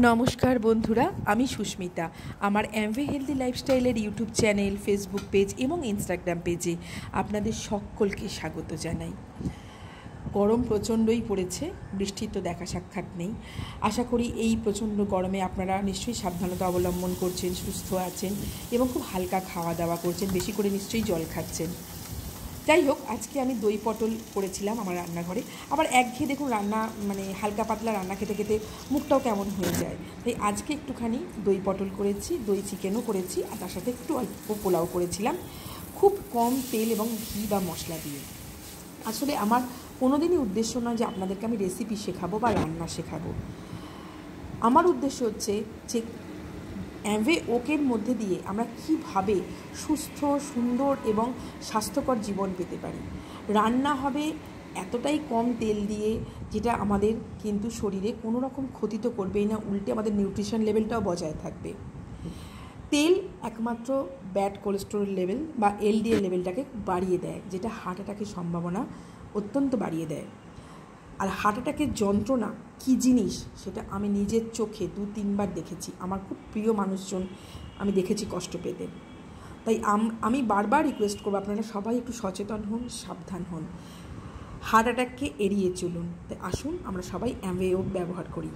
নমস্কার বন্ধুরা, আমি সুস্মিতা। আমার অ্যামওয়ে হেলদি লাইফস্টাইলের ইউটিউব চ্যানেল, ফেসবুক পেজ এবং ইনস্টাগ্রাম পেজে আপনাদের সকলকে স্বাগত জানাই। গরম প্রচণ্ডই পড়েছে, বৃষ্টির তো দেখা সাক্ষাৎ নেই। আশা করি এই প্রচণ্ড গরমে আপনারা নিশ্চয়ই সাবধানতা অবলম্বন করছেন, সুস্থ আছেন এবং খুব হালকা খাওয়া দাওয়া করছেন, বেশি করে নিশ্চয়ই জল খাচ্ছেন। যাই হোক, আজকে আমি দই পটল করেছিলাম আমার রান্নাঘরে। আবার একঘেয়ে দেখুন রান্না হালকা পাতলা রান্না খেতে খেতে মুখটাও কেমন হয়ে যায়, তাই আজকে একটুখানি দই পটল করেছি, দই চিকেনও করেছি, আর তার সাথে একটু অল্প পোলাও করেছিলাম, খুব কম তেল এবং ঘি বা মশলা দিয়ে। আসলে আমার কোনোদিনই উদ্দেশ্য নয় যে আপনাদেরকে আমি রেসিপি শেখাবো বা রান্না শেখাবো। আমার উদ্দেশ্য হচ্ছে যে অ্যামওয়ে ওকের মধ্যে দিয়ে আমরা কীভাবে সুস্থ, সুন্দর এবং স্বাস্থ্যকর জীবন পেতে পারি। রান্না হবে এতটাই কম তেল দিয়ে, যেটা আমাদের কিন্তু শরীরে কোনো রকম ক্ষতি তো করবেই না, উল্টে আমাদের নিউট্রিশন লেভেলটাও বজায় থাকবে। তেল একমাত্র ব্যাড কোলেস্টেরল লেভেল বা এলডিএল লেভেলটাকে বাড়িয়ে দেয়, যেটা হার্ট অ্যাটাকের সম্ভাবনা অত্যন্ত বাড়িয়ে দেয়। আর হার্ট অ্যাটাকের যন্ত্রণা কী জিনিস সেটা আমি নিজের চোখে 2-3 বার দেখেছি। আমার খুব প্রিয় মানুষজন আমি দেখেছি কষ্ট পেতে। তাই আমি বারবার রিকোয়েস্ট করবো আপনারা সবাই একটু সচেতন হন, সাবধান হন, হার্ট অ্যাটাককে এড়িয়ে চলুন। তাই আসুন আমরা সবাই অ্যামওয়ে ওক ব্যবহার করি।